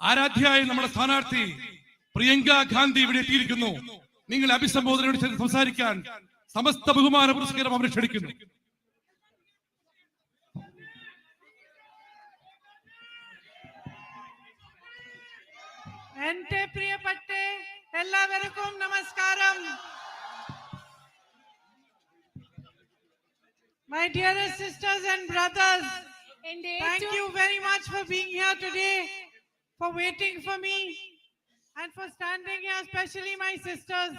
ആരാധ്യയായ നമ്മുടെ സ്ഥാനാർത്ഥി പ്രിയങ്ക ഗാന്ധി ഇവിടെ എത്തിയിരിക്കുന്നു. നിങ്ങൾ അഭിസംബോധനയോട് ചേർന്ന് സംസാരിക്കാൻ സമസ്ത ബഹുമാന പുരസ്കാരം അവരെ ക്ഷണിക്കുന്നു. എന്റെ പ്രിയപ്പെട്ട എല്ലാവർക്കും നമസ്കാരം. My dearest sisters and brothers, thank you very much for being here today, for waiting for me and for standing here, especially my sisters.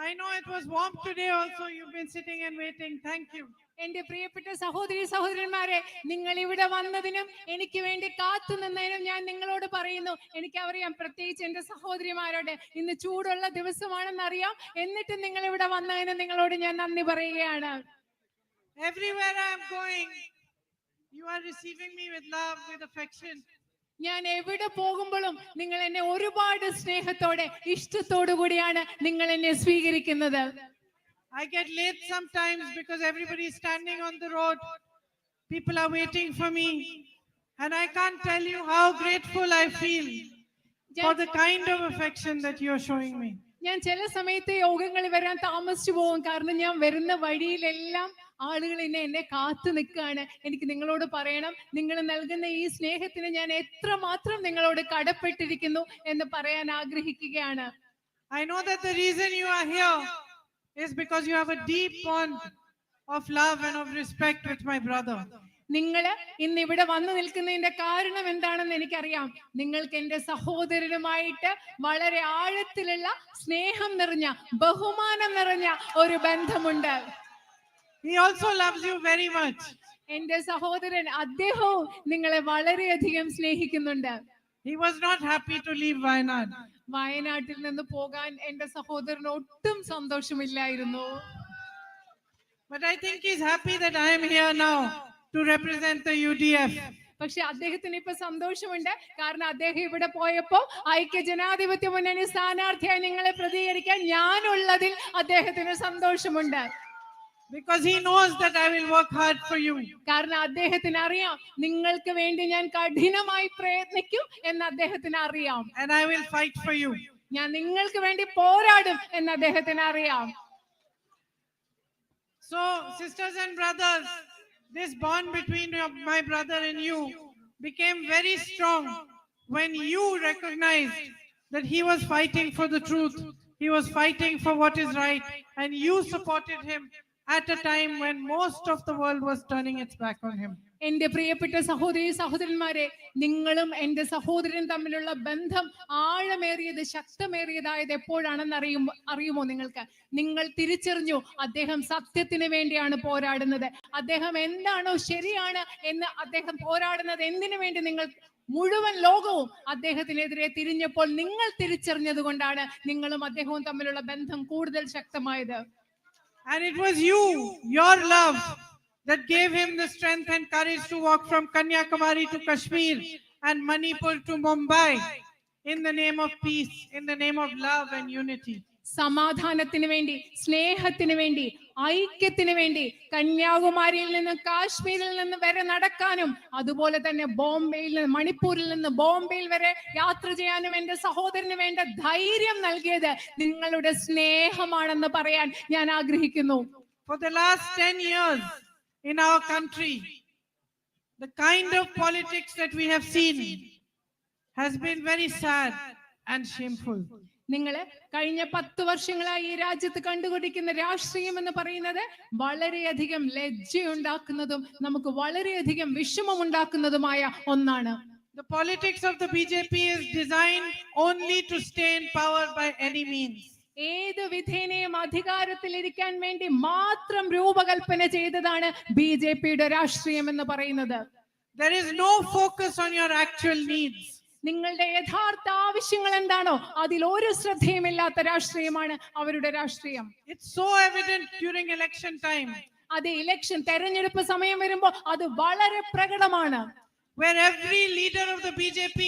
I know it was warm today also. You've been sitting and waiting. Thank you. എന്റെ പ്രിയപ്പെട്ട സഹോദരി സഹോദരന്മാരെ, നിങ്ങൾ ഇവിടെ വന്നതിനും എനിക്ക് വേണ്ടി കാത്തു നിന്നതിനും ഞാൻ നിങ്ങളോട് പറയുന്നു. എനിക്കറിയാം, പ്രത്യേകിച്ച് എന്റെ സഹോദരിമാരോട് ഇന്ന് ചൂടുള്ള ദിവസമാണെന്നറിയാം. എന്നിട്ടും നിങ്ങൾ ഇവിടെ വന്നതിന് നിങ്ങളോട് ഞാൻ നന്ദി പറയുകയാണ്. Everywhere I am going, you are receiving me with love, with affection. ഞാൻ എവിടെ പോകുമ്പോഴും നിങ്ങൾ എന്നെ ഒരുപാട് സ്നേഹത്തോടെ ഇഷ്ടത്തോടു കൂടിയാണ് നിങ്ങൾ എന്നെ സ്വീകരിക്കുന്നത്. I get late sometimes because everybody is standing on the road. People are waiting for me. And I can't tell you how grateful I feel for the kind of affection that you are showing me. ഞാൻ ചില സമയത്ത് യോഗങ്ങളിൽ വരാൻ താമസിച്ചു പോകും. കാരണം ഞാൻ വരുന്ന വഴിയിലെല്ലാം ആളുകൾ എന്നെ കാത്തു നിൽക്കുകയാണ്. എനിക്ക് നിങ്ങളോട് പറയണം, നിങ്ങൾ നൽകുന്ന ഈ സ്നേഹത്തിന് ഞാൻ എത്രമാത്രം നിങ്ങളോട് കടപ്പെട്ടിരിക്കുന്നു എന്ന് പറയാൻ ആഗ്രഹിക്കുകയാണ്. I know that the reason you are here is because you have a deep bond of love and of respect with my brother. നിങ്ങൾ ഇന്ന് ഇവിടെ വന്നു നിൽക്കുന്നതിന്റെ കാരണം എന്താണെന്ന് എനിക്കറിയാം. നിങ്ങൾക്ക് എന്റെ സഹോദരനുമായിട്ട് വളരെ ആഴത്തിലുള്ള സ്നേഹം നിറഞ്ഞ, ബഹുമാനം നിറഞ്ഞ ഒരു ബന്ധമുണ്ട്. He also loves you very much. എന്റെ സഹോദരൻ അദ്ദേഹവും നിങ്ങളെ വളരെയധികം സ്നേഹിക്കുന്നുണ്ട്. He was not happy to leave Wayanad. വയനാട്ടിൽ നിന്ന് പോകാൻ എന്റെ സഹോദരന് ഒട്ടും സന്തോഷമില്ലായിരുന്നു. But I think he's happy that I am here now to represent the UDF. പക്ഷെ അദ്ദേഹത്തിന് ഇപ്പൊ സന്തോഷമുണ്ട്. കാരണം അദ്ദേഹം ഇവിടെ പോയപ്പോ ഐക്യ ജനാധിപത്യ മുന്നണി സ്ഥാനാർത്ഥിയായി നിങ്ങളെ പ്രതികരിക്കാൻ ഞാനുള്ളതിൽ അദ്ദേഹത്തിന് സന്തോഷമുണ്ട്. Because he knows that I will work hard for you. കാരണം അദ്ദേഹത്തിന് അറിയാം നിങ്ങൾക്ക് വേണ്ടി ഞാൻ കഠിനമായി പ്രയത്നിക്കും എന്ന് അദ്ദേഹത്തിന് അറിയാം. And I will fight for you. ഞാൻ നിങ്ങൾക്ക് വേണ്ടി പോരാടും എന്ന് അദ്ദേഹത്തിന് അറിയാം. So, sisters and brothers, this bond between my brother and you became very strong when you recognized that he was fighting for the truth. He was fighting for what is right, and you supported him at a time when most of the world was turning its back on him. എന്റെ പ്രിയപ്പെട്ട സഹോദരി സഹോദരന്മാരെ, നിങ്ങളും എന്റെ സഹോദരൻ തമ്മിലുള്ള ബന്ധം ആഴമേറിയത്, ശക്തമേറിയതായത് എപ്പോഴാണെന്ന് അറിയുമോ നിങ്ങൾക്ക്? നിങ്ങൾ തിരിച്ചറിഞ്ഞു അദ്ദേഹം സത്യത്തിന് വേണ്ടിയാണ് പോരാടുന്നത്. അദ്ദേഹം എന്താണോ ശരിയാണ് എന്ന് അദ്ദേഹം പോരാടുന്നത് എന്തിനു വേണ്ടി? നിങ്ങൾ മുഴുവൻ ലോകവും അദ്ദേഹത്തിനെതിരെ തിരിഞ്ഞപ്പോൾ നിങ്ങൾ തിരിച്ചറിഞ്ഞത് കൊണ്ടാണ് നിങ്ങളും അദ്ദേഹവും തമ്മിലുള്ള ബന്ധം കൂടുതൽ ശക്തമായത്. And it was you, your love, that gave him the strength and courage to walk from Kanyakumari to Kashmir and Manipur to Mumbai in the name of peace, in the name of love and unity. സമാധാനത്തിന് വേണ്ടി, സ്നേഹത്തിന് വേണ്ടി, ഐക്യത്തിന് വേണ്ടി കന്യാകുമാരിയിൽ നിന്ന് കാശ്മീരിൽ നിന്ന് വരെ നടക്കാനും, അതുപോലെ തന്നെ ബോംബെയിൽ നിന്ന്, മണിപ്പൂരിൽ നിന്ന് ബോംബെയിൽ വരെ യാത്ര ചെയ്യാനും എന്റെ സഹോദരന് വേണ്ട ധൈര്യം നൽകിയത് നിങ്ങളുടെ സ്നേഹമാണെന്ന് പറയാൻ ഞാൻ ആഗ്രഹിക്കുന്നു. For the last 10 years in our country, the kind of politics that we have seen has been very sad and shameful. നിങ്ങൾ കഴിഞ്ഞ 10 വർഷങ്ങളായി ഈ രാജ്യത്ത് കണ്ടുകൊണ്ടിരിക്കുന്ന രാഷ്ട്രീയം എന്ന് പറയുന്നത് വളരെയധികം ലജ്ജയുണ്ടാക്കുന്നതും നമുക്ക് വളരെയധികം വിഷമമുണ്ടാക്കുന്നതുമായ ഒന്നാണ്. The politics of the BJP is designed only to stay in power by any means. ഏത് വിധേനയും അധികാരത്തിലിരിക്കാൻ വേണ്ടി മാത്രം രൂപകൽപ്പന ചെയ്തതാണ് ബിജെപിയുടെ രാഷ്ട്രീയം എന്ന് പറയുന്നത്. There is no focus on your actual needs. നിങ്ങളുടെ യഥാർത്ഥ ആവശ്യങ്ങൾ എന്താണോ അതിൽ ഒരു ശ്രദ്ധയുമില്ലാത്ത രാഷ്ട്രീയമാണ് അവരുടെ രാഷ്ട്രീയം. It's so evident during election time. അത് ഇലക്ഷൻ തെരഞ്ഞെടുപ്പ് സമയം വരുമ്പോൾ അത് വളരെ പ്രകടമാണ്. Where every leader of the BJP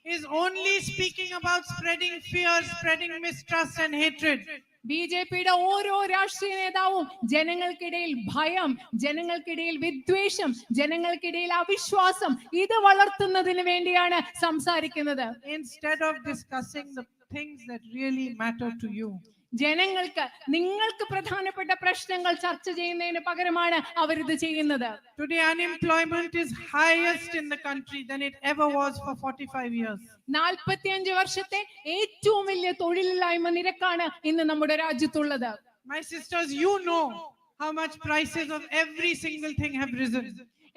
is only speaking about spreading fear, spreading mistrust and hatred. ബിജെപിയുടെ ഓരോ രാഷ്ട്രീയ നേതാവും ജനങ്ങൾക്കിടയിൽ ഭയം, ജനങ്ങൾക്കിടയിൽ വിദ്വേഷം, ജനങ്ങൾക്കിടയിൽ അവിശ്വാസം ഇത് വളർത്തുന്നതിന് വേണ്ടിയാണ് സംസാരിക്കുന്നത്. Instead of discussing the things that really matter to you. നിങ്ങൾക്ക് പ്രധാനപ്പെട്ട പ്രശ്നങ്ങൾ ചർച്ച ചെയ്യുന്നതിന് പകരമാണ് അവരിത് ചെയ്യുന്നത്. Today unemployment is highest in the country than it ever was for 45 years. 45 വർഷത്തെ ഏറ്റവും വലിയ തൊഴിലില്ലായ്മ നിരക്കാണ് ഇന്ന് നമ്മുടെ രാജ്യത്തുള്ളത്. My sisters, you know how much prices of every single thing have risen.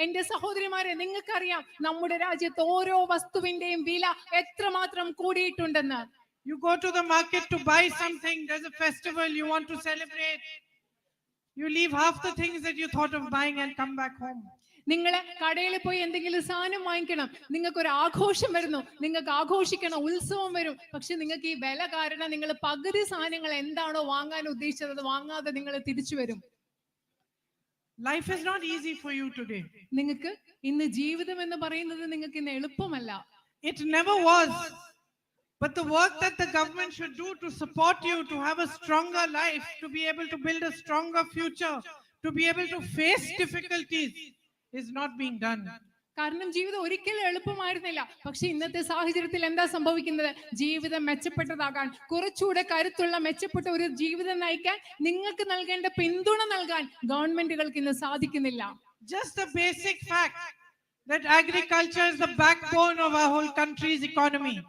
എന്റെ സഹോദരിമാരെ, നിങ്ങൾക്കറിയാം നമ്മുടെ രാജ്യത്ത് ഓരോ വസ്തുവിന്റെയും വില എത്രമാത്രം കൂടിയിട്ടുണ്ടെന്ന്. You go to the market to buy something, there's a festival, you want to celebrate. You leave half the things that you thought of buying and come back home. നിങ്ങൾ കടയിൽ പോയി എന്തെങ്കിലും സാധനം വാങ്ങിക്കണം, നിങ്ങൾക്ക് ഒരു ആഘോഷം വരുന്നു, നിങ്ങൾക്ക് ആഘോഷിക്കണം, ഉത്സവം വരും. പക്ഷെ നിങ്ങൾക്ക് ഈ വില കാരണം നിങ്ങൾ പകുതി സാധനങ്ങൾ എന്താണോ വാങ്ങാൻ ഉദ്ദേശിച്ചത് അത് വാങ്ങാതെ നിങ്ങൾ തിരിച്ചു വരും. Life is not easy for you today. നിങ്ങൾക്ക് ഇന്ന് ജീവിതം എന്ന് പറയുന്നത് നിങ്ങൾക്ക് ഇന്ന് എളുപ്പമല്ല. It never was. But the work that the government should do to support you to have a stronger life, to be able to build a stronger future, to be able to face difficulties is not being done. കാരണം ജീവിതം ഒരിക്കലും എളുപ്പമായിരുന്നില്ല. പക്ഷെ ഇന്നത്തെ സാഹചര്യത്തിൽ എന്താ സംഭവിക്കുന്നത്? ജീവിതം മെച്ചപ്പെട്ടതാകാൻ, കുറച്ചുകൂടെ കരുത്തുള്ള മെച്ചപ്പെട്ട ഒരു ജീവിതം നയിക്കാൻ നിങ്ങൾക്ക് നൽകേണ്ട പിന്തുണ നൽകാൻ ഗവൺമെന്റുകൾക്ക് ഇന്ന് സാധിക്കുന്നില്ല. Just the basic fact that agriculture is the backbone of our whole country's economy.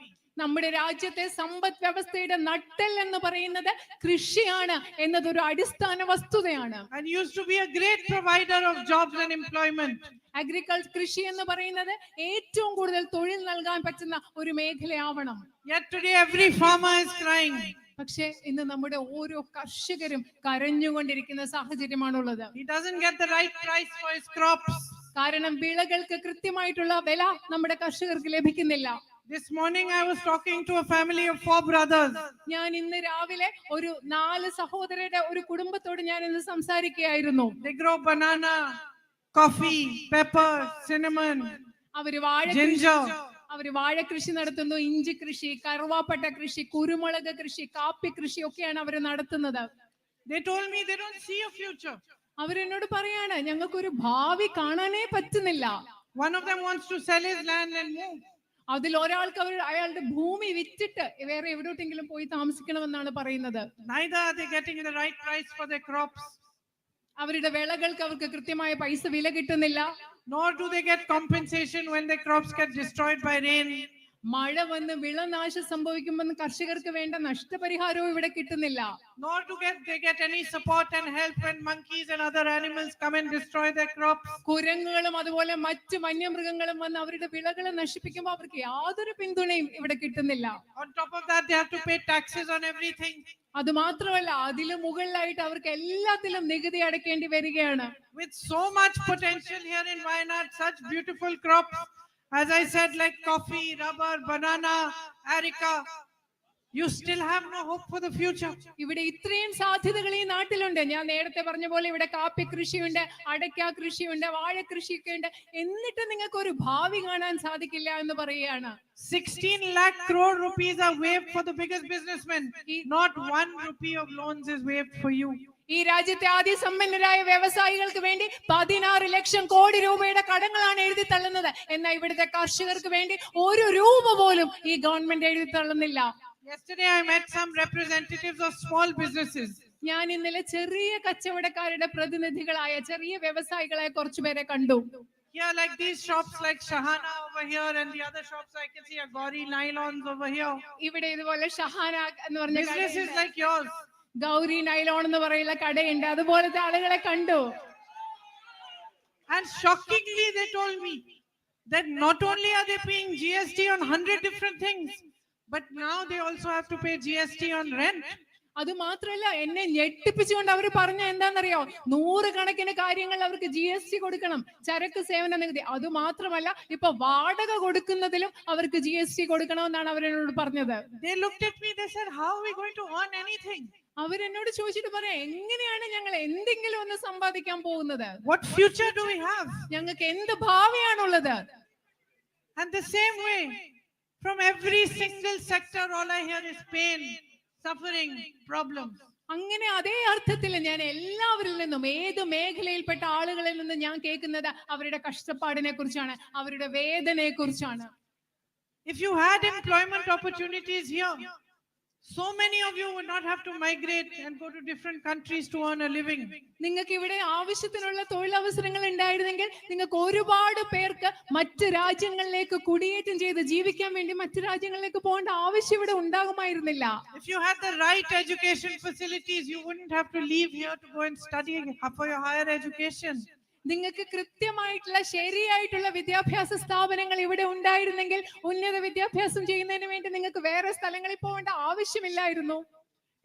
നമ്മുടെ രാജ്യത്തെ സമ്പദ് വ്യവസ്ഥയുടെ നട്ടെൽ എന്ന് പറയുന്നത് കൃഷിയാണ് എന്നതൊരു അടിസ്ഥാന വസ്തുതയാണ്. And used to be a great provider of jobs and employment. Agriculture, കൃഷി എന്ന് പറയുന്നത് ഏറ്റവും കൂടുതൽ തൊഴിൽ നൽകാൻ പറ്റുന്ന ഒരു മേഖലയാവണം. Yet today every farmer is crying. പക്ഷേ ഇന്ന് നമ്മുടെ ഓരോ കർഷകരും കരഞ്ഞുകൊണ്ടിരിക്കുന്ന സാഹചര്യമാണുള്ളത്. He doesn't get the right price for his crops. കാരണം വിളകൾക്ക് കൃത്യമായിട്ടുള്ള വില നമ്മുടെ കർഷകർക്ക് ലഭിക്കുന്നില്ല. This morning I was talking to a family of 4 brothers. ഞാൻ ഇന്ന് രാവിലെ ഒരു 4 സഹോദരരുടെ ഒരു കുടുംബത്തോട് ഞാൻ ഇന്ന് സംസാരിക്കുകയായിരുന്നു. They grow banana, coffee, pepper, cinnamon, ginger. അവര് വാഴ കൃഷി നടത്തുന്നു, ഇഞ്ചി കൃഷി, കറുവാപ്പട്ട കൃഷി, കുരുമുളക് കൃഷി, കാപ്പി കൃഷി ഒക്കെയാണ് അവർ നടത്തുന്നത്. They told me they don't see a future. അവരെന്നോട് പറയാണ് ഞങ്ങൾക്കൊരു ഭാവി കാണാനേ പറ്റുന്നില്ല. One of them wants to sell his land and move. അതിൽ ഒരാൾക്ക് അയാളുടെ ഭൂമി വിറ്റിട്ട് വേറെ എവിടോട്ടെങ്കിലും പോയി താമസിക്കണമെന്നാണ് പറയുന്നത്. Neither are they getting the right price for their crops. അവരുടെ വിളകൾക്ക് അവർക്ക് കൃത്യമായ പൈസ വില കിട്ടുന്നില്ല. Nor do they get compensation when their crops get destroyed by rain. മഴ വന്ന് വിളനാശം സംഭവിക്കുമ്പോൾ കർഷകർക്ക് വേണ്ട നഷ്ടപരിഹാരവും ഇവിടെ കിട്ടുന്നില്ല. Nor do they get any support and help when monkeys and other animals come and destroy their crops. കുരങ്ങുകളും അതുപോലെ മറ്റു വന്യമൃഗങ്ങളും വന്ന് അവരുടെ വിളകളെ നശിപ്പിക്കുമ്പോൾ അവർക്ക് യാതൊരു പിന്തുണയും ഇവിടെ കിട്ടുന്നില്ല. On top of that, they have to pay taxes on everything. അത് മാത്രമല്ല അതില് മുകളിലായിട്ട് അവർക്ക് എല്ലാത്തിലും നികുതി അടയ്ക്കേണ്ടി വരികയാണ്. With so much potential here in Wayanad, such beautiful crops, as I said, like coffee, rubber, banana, areca, you still have no hope for the future. ഇവിടെ ഇത്രയും സാധ്യതകൾ ഈ നാട്ടിലുണ്ട്. ഞാൻ നേരത്തെ പറഞ്ഞ പോലെ ഇവിടെ കാപ്പി കൃഷിയുണ്ട്, അടയ്ക്ക കൃഷിയുണ്ട്, വാഴ കൃഷിയൊക്കെ ഉണ്ട്. എന്നിട്ട് നിങ്ങൾക്ക് ഒരു ഭാവി കാണാൻ സാധിക്കില്ല എന്ന് പറയുകയാണ്. 16 lakh crore rupees are waived for the biggest businessmen. Not 1 rupee of loans is waived for you. ഈ രാജ്യത്തെ ആദ്യ സമ്പന്നരായ വ്യവസായികൾക്ക് വേണ്ടി 16 ലക്ഷം കോടി രൂപയുടെ കടങ്ങളാണ് എഴുതി തള്ളുന്നത്. എന്നാൽ ഇവിടുത്തെ കർഷകർക്ക് വേണ്ടി ഒരു രൂപ പോലും ഈ ഗവൺമെന്റ് എഴുതി തള്ളുന്നില്ല. Yesterday I met some representatives of small businesses. ഞാൻ ഇന്നലെ ചെറിയ കച്ചവടക്കാരുടെ പ്രതിനിധികളായ ചെറിയ വ്യവസായികളായ കുറച്ചുപേരെ കണ്ടു. Here, like these shops like Shahana over here, and the other shops I can see are Gauri nylons over here. ഇവിടെ ഇതുപോലെ ഷഹാന എന്ന് പറഞ്ഞ businesses like yours. Gauri nylon എന്ന് പറയുന്ന കടയുണ്ട്. അതുപോലത്തെ ആളുകളെ കണ്ടു. And shockingly they told me that not only are they paying GST on 100 different things, but now they also have to pay GST on rent. അത് മാത്രമല്ല എന്നെ ഞെട്ടിപ്പിച്ചുകൊണ്ട് അവർ പറഞ്ഞ എന്താണെന്നറിയോ, 100 കണക്കിന് കാര്യങ്ങൾ അവർക്ക് GST കൊടുക്കണം, ചരക്ക് സേവന നികുതി. അത് മാത്രമല്ല ഇപ്പൊ വാടക കൊടുക്കുന്നതിലും അവർക്ക് GST കൊടുക്കണമെന്നാണ് അവരെന്നോട് പറഞ്ഞത്. They looked at me, they said, how are we going to earn anything? അവരെന്നോട് ചോദിച്ചിട്ട് പറയാം, എങ്ങനെയാണ് ഞങ്ങൾ എന്തെങ്കിലും ഒന്ന് സമ്പാദിക്കാൻ പോകുന്നത്? What future do we have? ഞങ്ങൾക്ക് എന്ത് ഭാവിയാണുള്ളത്? And the same way, From every single sector, all I hear is pain, suffering, problems. അങ്ങനെ അതേ അർത്ഥത്തിൽ ഞാൻ എല്ലാവരിൽ നിന്നും ഏത് മേഖലയിൽപ്പെട്ട ആളുകളിൽ നിന്നും ഞാൻ കേൾക്കുന്നത് അവരുടെ കഷ്ടപ്പാടിനെ കുറിച്ചാണ്, അവരുടെ വേദനയെ കുറിച്ചാണ്. If you had employment opportunities here, so many of you would not have to migrate and go to different countries to earn a living. നിങ്ങൾക്ക് ഇവിടെ ആവശ്യത്തിനുള്ള തൊഴിലവസരങ്ങൾ ഉണ്ടായിരുന്നെങ്കിൽ നിങ്ങൾക്ക് ഒരുപാട് പേർക്ക് മറ്റ് രാജ്യങ്ങളിലേക്ക് കുടിയേറ്റം ചെയ്ത് ജീവിക്കാൻ വേണ്ടി മറ്റ് രാജ്യങ്ങളിലേക്ക് പോകേണ്ട ആവശ്യം ഇവിടെ ഉണ്ടാകുമായിരുന്നില്ല. If you had the right education facilities, you wouldn't have to leave here to go and study for your higher education. നിങ്ങൾക്ക് കൃത്യമായിട്ടുള്ള ശരിയായിട്ടുള്ള വിദ്യാഭ്യാസ സ്ഥാപനങ്ങൾ ഇവിടെ ഉണ്ടായിരുന്നെങ്കിൽ ഉന്നത വിദ്യാഭ്യാസം ചെയ്യുന്നതിന് വേണ്ടി നിങ്ങൾക്ക് വേറെ സ്ഥലങ്ങളിൽ പോകേണ്ട ആവശ്യമില്ലായിരുന്നു.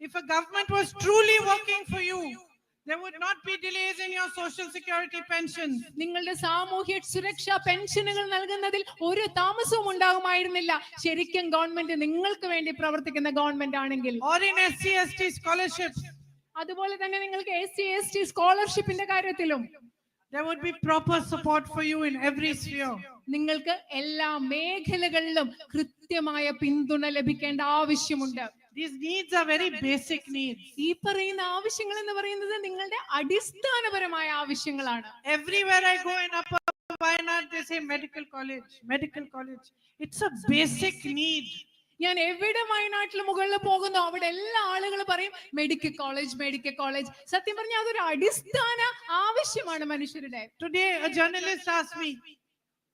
If a government was truly working for you, there would not be delays in your social security pensions. നിങ്ങളുടെ സാമൂഹ്യ സുരക്ഷാ പെൻഷനുകൾ നൽകുന്നതിൽ ഒരു താമസവും ഉണ്ടാകുമായിരുന്നില്ല ശരിക്കും ഗവൺമെന്റ് നിങ്ങൾക്ക് വേണ്ടി പ്രവർത്തിക്കുന്ന ഗവൺമെന്റ് ആണെങ്കിൽ. Or in SC/ST scholarships. അതുപോലെ തന്നെ നിങ്ങൾക്ക് SC/ST സ്കോളർഷിപ്പിന്റെ കാര്യത്തിലും there would be proper support for you in every sphere. നിങ്ങൾക്ക് എല്ലാ മേഖലകളിലും കൃത്യമായ പിന്തുണ ലഭിക്കേണ്ട ആവശ്യമുണ്ട്. These needs are very basic needs. ഈ പറയുന്ന ആവശ്യങ്ങൾ എന്ന് പറയുന്നത് നിങ്ങളുടെ അടിസ്ഥാനപരമായ ആവശ്യങ്ങളാണ്. Everywhere I go in Upper Wayanad, they say medical college, medical college. It's a basic need. ഞാൻ എവിടെ വയനാട്ടിൽ മുകളിൽ പോകുന്നു അവിടെ എല്ലാ ആളുകളും പറയും മെഡിക്കൽ കോളേജ്, മെഡിക്കൽ കോളേജ്. സത്യം പറഞ്ഞാൽ അതൊരു അടിസ്ഥാന ആവശ്യമാണ് മനുഷ്യരുടെ. Today a journalist asked me,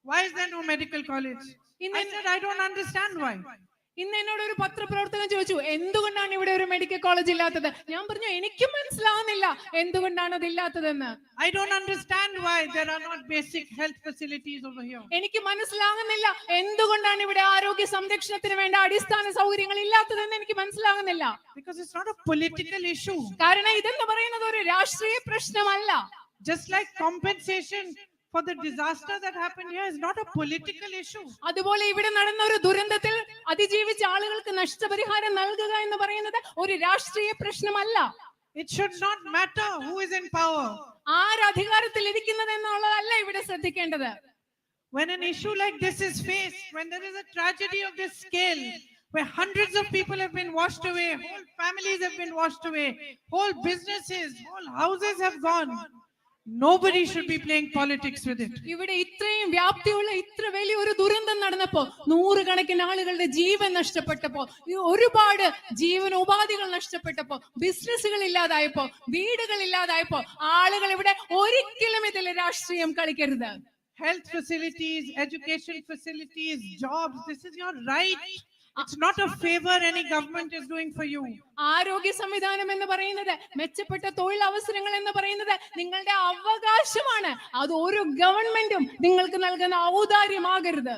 why is there no medical college? I said, I don't understand why. ഇന്ന് എന്നോട് ഒരു പത്രപ്രവർത്തകൻ ചോദിച്ചു എന്തുകൊണ്ടാണ് ഇവിടെ ഒരു മെഡിക്കൽ കോളേജ് ഇല്ലാത്തത്. ഞാൻ പറഞ്ഞു എനിക്ക് മനസ്സിലാവുന്നില്ല എന്തുകൊണ്ടാണ് അത് ഇല്ലാത്തതെന്ന്. I don't understand why there are not basic health facilities over here. എനിക്ക് മനസ്സിലാകുന്നില്ല എന്തുകൊണ്ടാണ് ഇവിടെ ആരോഗ്യ സംരക്ഷണത്തിന് വേണ്ട അടിസ്ഥാന സൗകര്യങ്ങൾ ഇല്ലാത്തതെന്ന് എനിക്ക് മനസ്സിലാകുന്നില്ല. Because it's not a political issue. കാരണം ഇതെന്ന് പറയുന്നത് ഒരു രാഷ്ട്രീയ പ്രശ്നമല്ല. Just like compensation for the disaster that happened here is not a political issue. അതുപോലെ ഇവിടെ നടന്ന ഒരു ദുരന്തത്തിൽ അതിജീവിച്ച ആളുകൾക്ക് നഷ്ടപരിഹാരം നൽകുക എന്ന് പറയുന്നത് ഒരു രാഷ്ട്രീയ പ്രശ്നമല്ല. It should not matter who is in power. ആര് അധികാരത്തിൽ ഇരിക്കുന്നത് എന്നുള്ളതല്ല ഇവിടെ ശ്രദ്ധിക്കേണ്ടത്. When an issue like this is faced, when there is a tragedy of this scale, where hundreds of people have been washed away, whole families have been washed away, whole businesses, whole houses have gone, nobody should be playing politics with it. ഇവിടെ ഇത്രയും വ്യാപ്തിയുള്ള ഇത്ര വലിയൊരു ദുരന്തം നടന്നപ്പോ നൂറുകണക്കിന് ആളുകളുടെ ജീവൻ നഷ്ടപ്പെട്ടപ്പോ ഒരുപാട് ജീവനോപാധികൾ നഷ്ടപ്പെട്ടപ്പോ ബിസിനസ്സുകൾ ഇല്ലാതായപ്പോ വീടുകൾ ഇല്ലാതായപ്പോ ആളുകൾ ഇവിടെ ഒരിക്കലും ഇതിൽ രാഷ്ട്രീയം കളിക്കരുത്. Health facilities, education facilities, jobs, this is your right. It's not a favor any government is doing for you. ആരോഗ്യ സംവിധാനം എന്ന് പറയുന്നത് മെച്ചപ്പെട്ട തൊഴിൽ അവസരങ്ങൾ എന്ന് പറയുന്നത് നിങ്ങളുടെ അവകാശമാണ്. അത് ഒരു ഗവൺമെന്റും നിങ്ങൾക്ക് നൽകുന്ന ഔദാര്യമാകരുത്.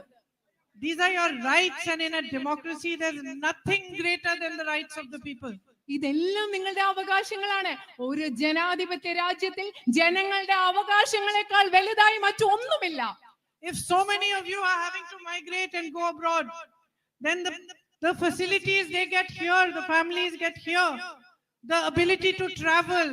These are your rights, and in a democracy there's nothing greater than the rights of the people. ഇതെല്ലാം നിങ്ങളുടെ അവകാശങ്ങളാണ്. ഒരു ജനാധിപത്യ രാജ്യത്തിൽ ജനങ്ങളുടെ അവകാശങ്ങളെക്കാൾ വലുതായി മറ്റൊന്നുമില്ല. If so many of you are having to migrate and go abroad, then the facilities they get here, the families get here, the ability to travel,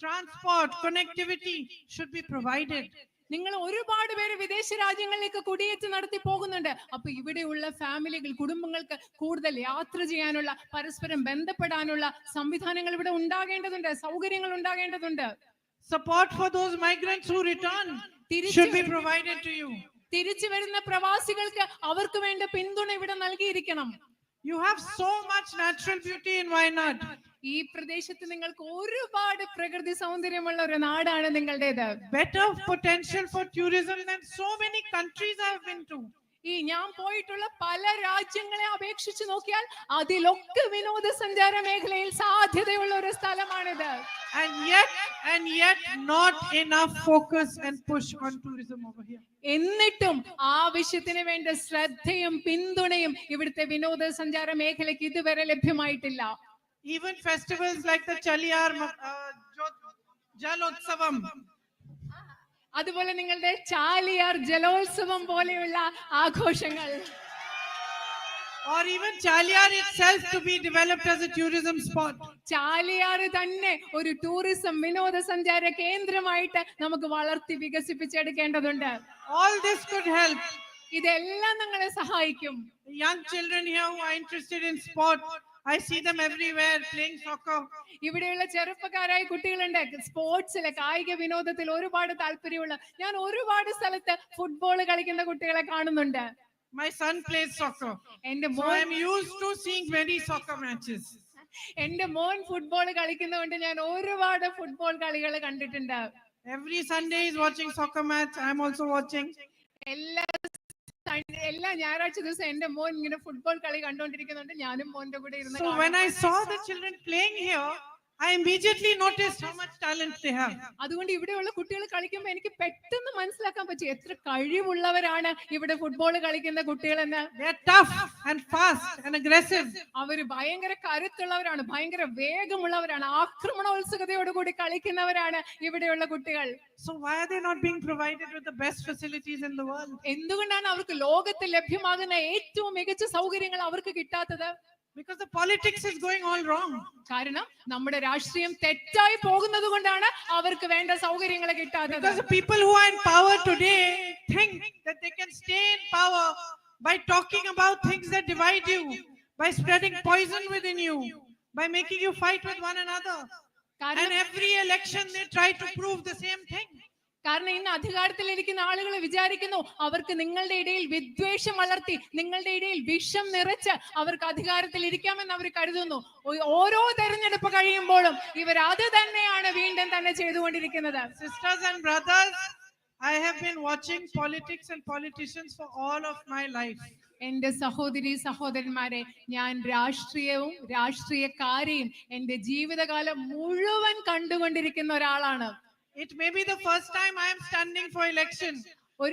transport, connectivity should be provided. നിങ്ങൾ ഒരുപാട് പേര് വിദേശ രാജ്യങ്ങളിലേക്ക് കുടിയേറ്റം നടത്തി പോകുന്നുണ്ട്. അപ്പൊ ഇവിടെയുള്ള ഫാമിലികൾ, കുടുംബങ്ങൾക്ക് കൂടുതൽ യാത്ര ചെയ്യാനുള്ള, പരസ്പരം ബന്ധപ്പെടാനുള്ള സംവിധാനങ്ങൾ ഇവിടെ ഉണ്ടാകേണ്ടതുണ്ട്, സൗകര്യങ്ങൾ ഉണ്ടാകേണ്ടതുണ്ട്. Support for those migrants who return should be provided to you. തിരിച്ചു വരുന്ന പ്രവാസികൾക്ക് അവർക്ക് വേണ്ട പിന്തുണ ഇവിടെ നൽകിയിരിക്കണം. You have so much natural beauty in Wayanad. ഈ പ്രദേശത്ത് നിങ്ങൾക്ക് ഒരുപാട് പ്രകൃതി സൗന്ദര്യമുള്ള ഒരു നാടാണ് നിങ്ങളുടേത്. Better potential for tourism than so many countries I have been to. ഈ ഞാൻ പോയിട്ടുള്ള പല രാജ്യങ്ങളെ അപേക്ഷിച്ച് നോക്കിയാൽ അതിലൊക്കെ വിനോദസഞ്ചാര മേഖലയിൽ സാധ്യതയുള്ള ഒരു സ്ഥലമാണിത്. And yet not enough focus and push on tourism over here. എന്നിട്ടും ആവശ്യത്തിന് വേണ്ട ശ്രദ്ധയും പിന്തുണയും ഇവിടുത്തെ വിനോദസഞ്ചാര മേഖലയ്ക്ക് ഇതുവരെ ലഭ്യമായിട്ടില്ല. Even festivals like the Chaliyar Jalotsavam, അതുപോലെ നിങ്ങളുടെ ചാലിയാർ ജലോത്സവം പോലെയുള്ള ആഘോഷങ്ങൾ, or even Chaliyar itself to be developed as a tourism spot. Chaliyar തന്നെ ഒരു ടൂറിസം വിനോദസഞ്ചാര കേന്ദ്രമായിട്ട് നമുക്ക് വളർത്തി വികസിപ്പിച്ചെടുക്കേണ്ടതുണ്ട്. All this could help ഇതെല്ലാം നിങ്ങളെ സഹായിക്കും. The young children here who are interested in sport, I see them everywhere playing soccer. ഇവിടെയുള്ള ചെറുപ്പക്കാരായ കുട്ടികളുണ്ട്, സ്പോർട്സിലെ കായിക വിനോദത്തിൽ ഒരുപാട് താല്പര്യമുള്ള. ഞാൻ ഒരുപാട് സ്ഥലത്ത് ഫുട്ബോൾ കളിക്കുന്ന കുട്ടികളെ കാണുന്നുണ്ട്. My son plays soccer. എന്റെ So മോൻ I am used to seeing many soccer matches. എന്റെ മോൻ ഫുട്ബോൾ കളിക്കുന്നതുകൊണ്ട് ഞാൻ ഒരുപാട് ഫുട്ബോൾ കളികൾ കണ്ടിട്ടുണ്ട്. Every Sunday is watching soccer match. I am also watching. എല്ലാ ഞായറാഴ്ച ദിവസം എന്റെ മോൻ ഇങ്ങനെ ഫുട്ബോൾ കളി കണ്ടുകൊണ്ടിരിക്കുന്നുണ്ട്. ഞാനും മോന്റെ കൂടെ ഇരുന്ന് So when I saw the children playing here, I immediately noticed how much talent they have. അതുകൊണ്ട് ഇവിടെയുള്ള കുട്ടികൾ കളിക്കുമ്പോൾ എനിക്ക് പെട്ടെന്ന് മനസ്സിലാക്കാൻ പറ്റും എത്ര കഴിവുള്ളവരാണ് ഇവിടെ ഫുട്ബോൾ കളിക്കുന്ന കുട്ടികളെന്ന്. They are tough and fast and aggressive. അവര് ഭയങ്കര കരുത്തുള്ളവരാണ്, ഭയങ്കര വേഗമുള്ളവരാണ്, ആക്രമണോത്സുകതയോടുകൂടി കളിക്കുന്നവരാണ് ഇവിടെയുള്ള കുട്ടികൾ. So why are they not being provided with the best facilities in the world? എന്തുകൊണ്ടാണ് അവർക്ക് ലോകത്തിൽ ലഭ്യമാകുന്ന ഏറ്റവും മികച്ച സൗകര്യങ്ങൾ അവർക്ക് കിട്ടാത്തത്? Because the politics is going all wrong. കാരണം നമ്മുടെ രാഷ്ട്രീയം തെറ്റായി പോകുന്നത് കൊണ്ടാണ് അവർക്ക് വേണ്ട സൗകര്യങ്ങൾ കിട്ടാത്തത്. Because the people who are in power today think that they can stay in power by talking about things that divide you, by spreading poison within you, by making you fight with one another. And every election they try to prove the same thing. കാരണം ഇന്ന് അധികാരത്തിലിരിക്കുന്ന ആളുകൾ വിചാരിക്കുന്നു അവർക്ക് നിങ്ങളുടെ ഇടയിൽ വിദ്വേഷം വളർത്തി, നിങ്ങളുടെ ഇടയിൽ വിഷം നിറച്ച് അവർക്ക് അധികാരത്തിൽ ഇരിക്കാമെന്ന് അവർ കരുതുന്നു. ഓരോ തെരഞ്ഞെടുപ്പ് കഴിയുമ്പോഴും ഇവർ അത് തന്നെയാണ് വീണ്ടും തന്നെ ചെയ്തുകൊണ്ടിരിക്കുന്നത്. Sisters and brothers, I have been watching politics and politicians for all of my life. എന്റെ സഹോദരി സഹോദരന്മാരെ, ഞാൻ രാഷ്ട്രീയവും രാഷ്ട്രീയക്കാരെയും എന്റെ ജീവിതകാലം മുഴുവൻ കണ്ടുകൊണ്ടിരിക്കുന്ന ഒരാളാണ്. It may be the first time I am standing for election,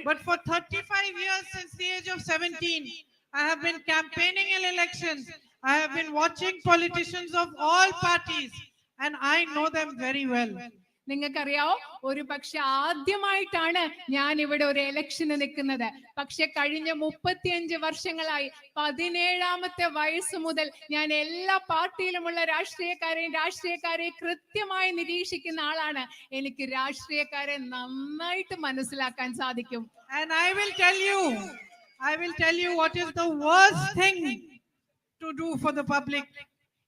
but for 35 years since the age of 17, I have been campaigning in elections. I have been watching politicians of all parties, and I know them very well. നിങ്ങൾക്കറിയാവോ, ഒരു പക്ഷെ ആദ്യമായിട്ടാണ് ഞാൻ ഇവിടെ ഒരു ഇലക്ഷന് നിൽക്കുന്നത്. പക്ഷെ കഴിഞ്ഞ 35 വർഷങ്ങളായി 17ാമത്തെ വയസ്സ് മുതൽ ഞാൻ എല്ലാ പാർട്ടിയിലുമുള്ള രാഷ്ട്രീയക്കാരെയും കൃത്യമായി നിരീക്ഷിക്കുന്ന ആളാണ്. എനിക്ക് രാഷ്ട്രീയക്കാരെ നന്നായിട്ട് മനസ്സിലാക്കാൻ സാധിക്കും. And I will tell you what is the worst thing to do for the public.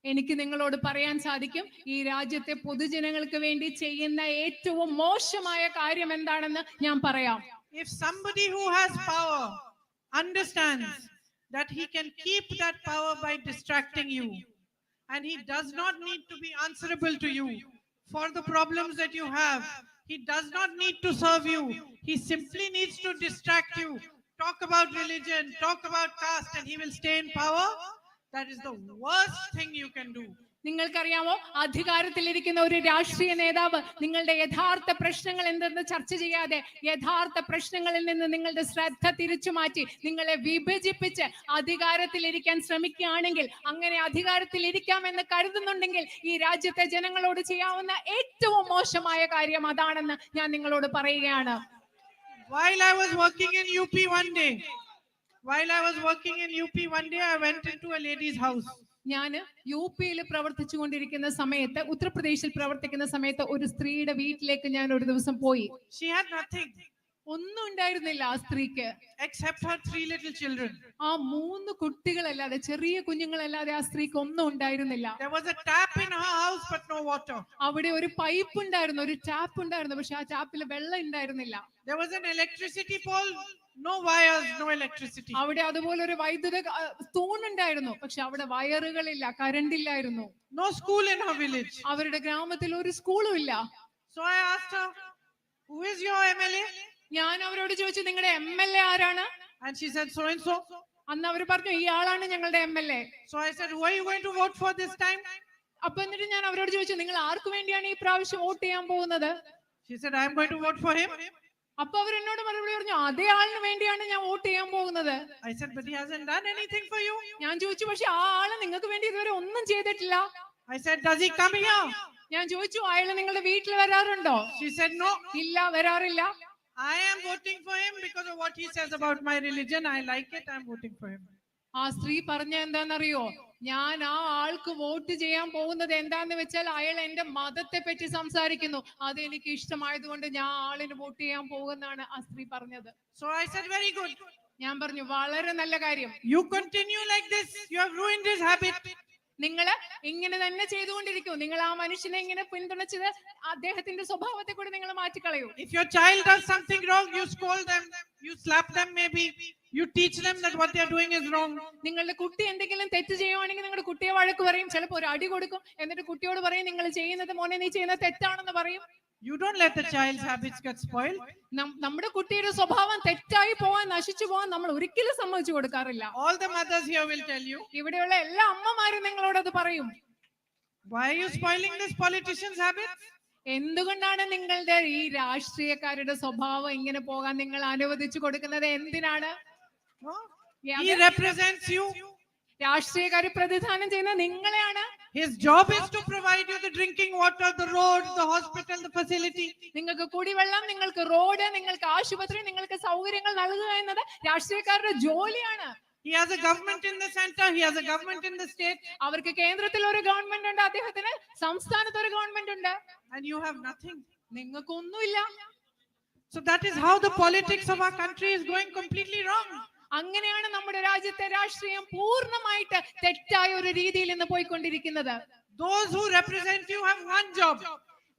എനിക്ക് നിങ്ങളോട് പറയാൻ സാധിക്കും, ഈ രാജ്യത്തെ പൊതുജനങ്ങൾക്ക് വേണ്ടി ചെയ്യുന്ന ഏറ്റവും മോശമായ കാര്യം എന്താണെന്ന് ഞാൻ പറയാം. If somebody who has power understands that he can keep that power by distracting you, and he does not need to be answerable to you for the problems that you have, he does not need to serve you, he simply needs to distract you, talk about religion, talk about caste, and he will stay in power. That is the worst thing you can do. നിങ്ങൾക്കറിയാമോ, അധികാരത്തിലിരിക്കുന്ന ഒരു രാഷ്ട്രീയ നേതാവ് നിങ്ങളുടെ യഥാർത്ഥ പ്രശ്നങ്ങൾ എന്തെന്ന് ചർച്ച ചെയ്യാതെ യഥാർത്ഥ പ്രശ്നങ്ങളിൽ നിന്ന് നിങ്ങളുടെ ശ്രദ്ധ തിരിച്ചു മാറ്റി നിങ്ങളെ വിഭജിപ്പിച്ച് അധികാരത്തിലിരിക്കാൻ ശ്രമിക്കുകയാണെങ്കിൽ, അങ്ങനെ അധികാരത്തിലിരിക്കാമെന്ന് കരുതുന്നുണ്ടെങ്കിൽ ഈ രാജ്യത്തെ ജനങ്ങളോട് ചെയ്യാവുന്ന ഏറ്റവും മോശമായ കാര്യം അതാണെന്ന് ഞാൻ നിങ്ങളോട് പറയുകയാണ്. While I was working in UP one day, I went into a lady's house. ഞാൻ UP-യിൽ പ്രവർത്തിച്ചുകൊണ്ടിരിക്കുന്ന സമയത്ത്, ഉത്തർപ്രദേശിൽ പ്രവർത്തിക്കുന്ന സമയത്ത് ഒരു സ്ത്രീയുടെ വീട്ടിലേക്ക് ഞാൻ ഒരു ദിവസം പോയി. She had nothing. ഒന്നും ഉണ്ടായിരുന്നില്ല ആ സ്ത്രീക്ക്, except her 3 little children. ആ 3 കുട്ടികളല്ലാതെ, ചെറിയ കുഞ്ഞുങ്ങളല്ലാതെ ആ സ്ത്രീക്ക് ഒന്നും ഉണ്ടായിരുന്നില്ല. There was a tap in her house but no water. അവിടെ ഒരു പൈപ്പ് ഉണ്ടായിരുന്നു, ഒരു ടാപ്പ് ഉണ്ടായിരുന്നു, പക്ഷെ ആ ടാപ്പിൽ വെള്ളം ഉണ്ടായിരുന്നില്ല. There was an electricity pole, no wires, no electricity. അവിടെ അതുപോലെ ഒരു വൈദ്യുത തൂണുണ്ടായിരുന്നു, പക്ഷെ അവിടെ വയറുകളില്ല, കറണ്ട് ഇല്ലായിരുന്നു. No school in her village. അവരുടെ ഗ്രാമത്തിൽ ഒരു സ്കൂളും ഇല്ല. So I asked her, who is your MLA? ഞാൻ അവരോട് ചോദിച്ചു, നിങ്ങളുടെ MLA ആരാണ്? And she said, so and so. അന്ന് അവർ പറഞ്ഞു, ഈ ആളാണ് ഞങ്ങളുടെ MLA. So I said, who are you going to vote for this time? അപ്പൊ എന്നിട്ട് ഞാൻ അവരോട് ചോദിച്ചു, നിങ്ങൾ ആർക്ക് വേണ്ടിയാണ് ഈ പ്രാവശ്യം വോട്ട് ചെയ്യാൻ പോകുന്നത്? She said, I am going to vote for him. അപ്പൊ അവർ എന്നോട് മറുപടി പറഞ്ഞു, അതേ ആളിന് വേണ്ടിയാണ് ഞാൻ വോട്ട് ചെയ്യാൻ പോകുന്നത്. I said, but he hasn't done anything for you. ഞാൻ ചോദിച്ചു, പക്ഷെ ആ ആള് നിങ്ങൾക്ക് വേണ്ടി ഇതുവരെ ഒന്നും ചെയ്തിട്ടില്ല. I said, does he come here? ഞാൻ ചോദിച്ചു, അയാൾ നിങ്ങളുടെ വീട്ടിൽ വരാറുണ്ടോ? She said, no. ഇല്ല, വരാറില്ല. I am voting for him because of what he says about my religion. I like it. I am voting for him. ആ സ്ത്രീ പറഞ്ഞ എന്താണെന്നറിയോ, ഞാൻ ആ ആൾക്ക് വോട്ട് ചെയ്യാൻ പോകുന്നത് എന്താന്ന് വെച്ചാൽ അയാൾ എന്റെ മതത്തെ പറ്റി സംസാരിക്കുന്നു, അത് എനിക്ക് ഇഷ്ടമായതുകൊണ്ട് ഞാൻ ആളിന് വോട്ട് ചെയ്യാൻ പോകുന്നതാണ് ആ സ്ത്രീ പറഞ്ഞത്. So I said, very good. ഞാൻ പറഞ്ഞു വളരെ നല്ല കാര്യം. You continue like this, you have ruined his habit. നിങ്ങൾ ഇങ്ങനെ തന്നെ ചെയ്തുകൊണ്ടിരിക്കൂ. നിങ്ങൾ ആ മനുഷ്യനെ ഇങ്ങനെ പിന്തുണച്ചത് അദ്ദേഹത്തിന്റെ സ്വഭാവത്തെ കൂടി നിങ്ങൾ മാറ്റിക്കളയൂ. If your child does something wrong, you scold them, you slap them maybe, you teach them that what they are doing is wrong. നിങ്ങളുടെ കുട്ടി എന്തെങ്കിലും തെറ്റ് ചെയ്യുവാണെങ്കിൽ നിങ്ങളുടെ കുട്ടിയെ വഴക്ക് പറയും, ചിലപ്പോൾ ഒരു അടി കൊടുക്കും, എന്നിട്ട് കുട്ടിയോട് പറയും നിങ്ങൾ ചെയ്യുന്നത് മോനെ നീ ചെയ്യുന്നത് തെറ്റാണെന്ന് പറയും. You don't let the child's habits get spoiled. നമ്മുടെ കുട്ടിയുടെ സ്വഭാവം തെറ്റായി പോവാൻ, നശിച്ചു പോവാൻ നമ്മൾ ഒരിക്കലും സമ്മതിച്ചു കൊടുക്കാറില്ല. All the mothers here will tell you. ഇവിടെയുള്ള എല്ലാ അമ്മമാരും നിങ്ങളോട് അത് പറയും. Why are you spoiling this politician's habits? എന്തുകൊണ്ടാണ് നിങ്ങളുടെ ഈ രാഷ്ട്രീയക്കാരുടെ സ്വഭാവം ഇങ്ങനെ പോകാൻ നിങ്ങൾ അനുവദിച്ചു കൊടുക്കുന്നത്? എന്തിനാണ്? He represents you. രാഷ്ട്രീയക്കാരെ പ്രതിദാനം ചെയ്യുന്ന നിങ്ങളെയാണ്. His job is to provide you the drinking water, the roads, the hospital, the facility. നിങ്ങൾക്ക് കുടിവെള്ളം, നിങ്ങൾക്ക് റോഡ്, നിങ്ങൾക്ക് ആശുപത്രി, നിങ്ങൾക്ക് സൗകര്യങ്ങൾ നൽകുക എന്നത് രാഷ്ട്രീയക്കാരുടെ ജോലിയാണ്. He has a government in the center, he has a government in the state. അവർക്ക് കേന്ദ്രത്തിൽ ഒരു ഗവൺമെന്റ് ഉണ്ട്, അദ്ദേഹത്തിന് സംസ്ഥാനത്ത് ഒരു ഗവൺമെന്റ് ഉണ്ട്. And you have nothing. നിങ്ങൾക്കൊന്നുമില്ല. So that is how the politics of our country is going completely wrong. അങ്ങനെയാണ് നമ്മുടെ രാജ്യത്തെ രാഷ്ട്രീയം പൂർണ്ണമായിട്ട് തെറ്റായ ഒരു രീതിയിൽ ഇന്ന് പോയിക്കൊണ്ടിരിക്കുന്നത്. Those who represent you have one job.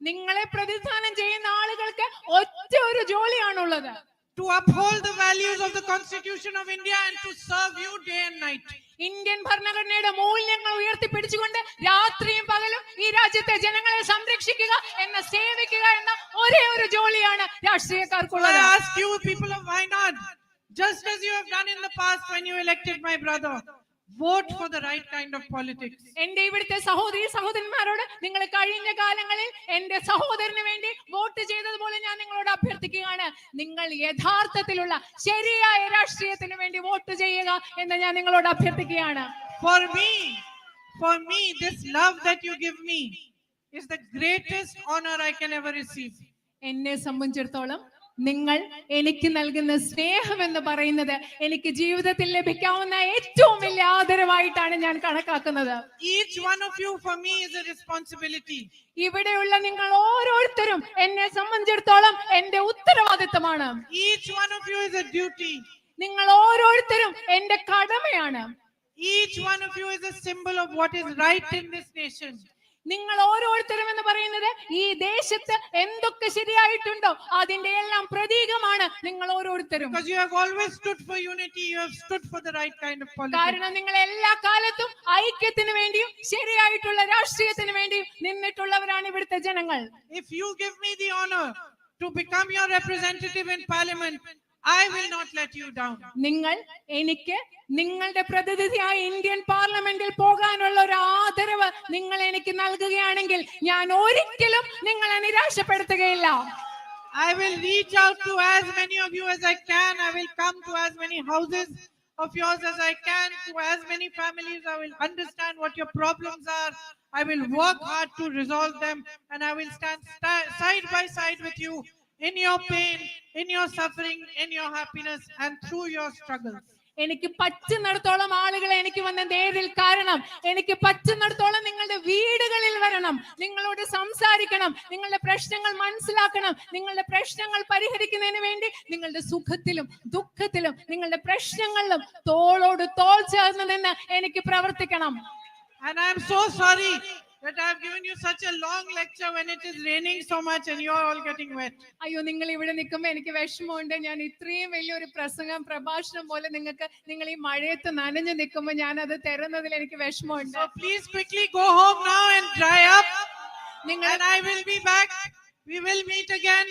നിങ്ങളെ പ്രതിദാനം ചെയ്യുന്ന ആളുകൾക്ക് ഒറ്റ ഒരു ജോലിയാണുള്ളത്. To uphold the values of the Constitution of India and to serve you day and night. Indian ഭരണഘടനയുടെ മൂല്യങ്ങൾ ഉയർത്തിപ്പിടിച്ചുകൊണ്ട് രാത്രിയും പകലും ഈ രാജ്യത്തെ ജനങ്ങളെ സംരക്ഷിക്കുക എന്ന, സേവിക്കുക എന്ന ഒരേ ഒരു ജോലിയാണ് രാഷ്ട്രീയക്കാർക്കുള്ളത്. I ask you, people of Wayanad, just as you have done in the past when you elected my brother, vote for the right kind of politics. എന്റെ ഇവിടുത്തെ സഹോദരി സഹോദരന്മാരോട് നിങ്ങൾ കഴിഞ്ഞ കാലങ്ങളിൽ എന്റെ സഹോദരന് വേണ്ടി വോട്ട് ചെയ്തതുപോലെ ഞാൻ നിങ്ങളോട് അഭ്യർത്ഥിക്കുകയാണ്. നിങ്ങൾ യഥാർത്ഥത്തിലുള്ള ശരിയായ രാഷ്ട്രീയത്തിന് വേണ്ടി വോട്ട് ചെയ്യുക എന്ന് ഞാൻ നിങ്ങളോട് അഭ്യർത്ഥിക്കുകയാണ്. For me, this love that you give me is the greatest honor I can ever receive. എന്നെ സംബന്ധിച്ചിടത്തോളം നിങ്ങൾ എനിക്ക് നൽകുന്ന സ്നേഹം എന്ന് പറയുന്നത് എനിക്ക് ജീവിതത്തിൽ ലഭിക്കാവുന്ന ഏറ്റവും വലിയ ആദരവായിട്ടാണ് ഞാൻ കണക്കാക്കുന്നത്. Each one of you for me is a responsibility. ഇവിടെയുള്ള നിങ്ങൾ ഓരോരുത്തരും എന്നെ സംബന്ധിച്ചിടത്തോളം എന്റെ ഉത്തരവാദിത്തമാണ്. Each one of you is a duty. നിങ്ങൾ ഓരോരുത്തരും എന്റെ കടമയാണ്. Each one of you is a symbol of what is right in this nation. നിങ്ങൾ ഓരോരുത്തരും എന്ന് പറയുന്നത് ഈ ദേശത്ത് എന്തൊക്കെ ശരിയായിട്ടുണ്ടോ അതിന്റെ എല്ലാം പ്രതീകമാണ് നിങ്ങൾ ഓരോരുത്തരും. Because you have always stood for unity, you have stood for the right kind of politics. കാരണം നിങ്ങൾ എല്ലാ കാലത്തും ഐക്യത്തിന് വേണ്ടിയും ശരിയായിട്ടുള്ള രാഷ്ട്രീയത്തിന് വേണ്ടിയും നിന്നിട്ടുള്ളവരാണ് ഇവിടുത്തെ ജനങ്ങൾ. If you give me the honor to become your representative in parliament, I will not let you down. നിങ്ങൾ എനിക്ക് നിങ്ങളുടെ പ്രതിനിധിയായി ഇന്ത്യൻ പാർലമെന്റിൽ പോകാനുള്ള ഒരു ആദരവ് നിങ്ങൾ എനിക്ക് നൽകുകയാണെങ്കിൽ ഞാൻ ഒരിക്കലും നിങ്ങളെ നിരാശപ്പെടുത്തുകയില്ല. I will reach out to as many of you as I can. I will come to as many houses of yours as I can, to as many families. I will understand what your problems are. I will work hard to resolve them, and I will stand side by side with you in your pain, in your suffering, in your happiness, and through your struggles. എനിക്ക് പറ്റുന്നിടത്തോളം ആളുകളെ എനിക്ക് വന്ന് നേരിൽ കാരണം, എനിക്ക് പറ്റുന്നിടത്തോളം നിങ്ങളുടെ വീടുകളിൽ വരണം, നിങ്ങളോട് സംസാരിക്കണം, നിങ്ങളുടെ പ്രശ്നങ്ങൾ മനസ്സിലാക്കണം, നിങ്ങളുടെ പ്രശ്നങ്ങൾ പരിഹരിക്കുന്നതിന് വേണ്ടി നിങ്ങളുടെ സുഖത്തിലും ദുഃഖത്തിലും നിങ്ങളുടെ പ്രശ്നങ്ങളിലും തോളോട് തോൾ ചേർന്ന് നിന്ന് എനിക്ക് പ്രവർത്തിക്കണം. And I am so sorry that I have given you such a long lecture when it is raining so much and you are all getting wet. അയ്യോ, നിങ്ങൾ ഇവിടെ നിൽക്കുമ്പോൾ എനിക്ക് വിഷമമുണ്ട്. ഞാൻ ഇത്രയും വലിയൊരു പ്രഭാഷണം പോലെ നിങ്ങൾ ഈ മഴയത്ത് നനഞ്ഞു നിൽക്കുമ്പോൾ ഞാൻ അത് തരുന്നതിൽ എനിക്ക് വിഷമമുണ്ട്. So please quickly go home now and dry up. And I will be back. We will meet again.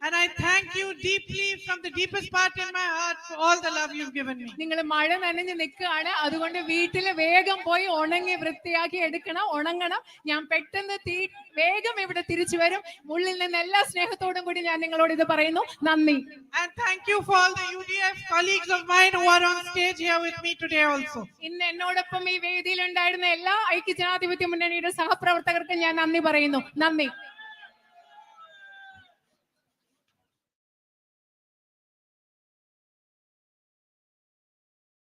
And I thank you deeply from the deepest part in my heart for all the love you've given me. നിങ്ങൾ മഴ നനഞ്ഞു നിൽക്കുകയാണ്, അതുകൊണ്ട് വീട്ടിൽ വേഗം പോയി ഉണങ്ങി വൃത്തിയാക്കി എടുക്കണം, ഉണങ്ങണം. ഞാൻ പെട്ടെന്ന് വേഗം ഇവിടെ തിരിച്ചു വരും. ഉള്ളിൽ നിന്ന് എല്ലാ സ്നേഹത്തോടും കൂടി ഞാൻ നിങ്ങളോട് ഇത് പറയുന്നു. നന്ദി. And thank you for all the UDF colleagues of mine who are on stage here with me today also. ഇന്ന് എന്നോടൊപ്പം ഈ വേദിയിൽ ഉണ്ടായിരുന്ന എല്ലാ ഐക്യജനാധിപത്യ മുന്നണിയുടെ സഹപ്രവർത്തകർക്കും ഞാൻ നന്ദി പറയുന്നു. നന്ദി.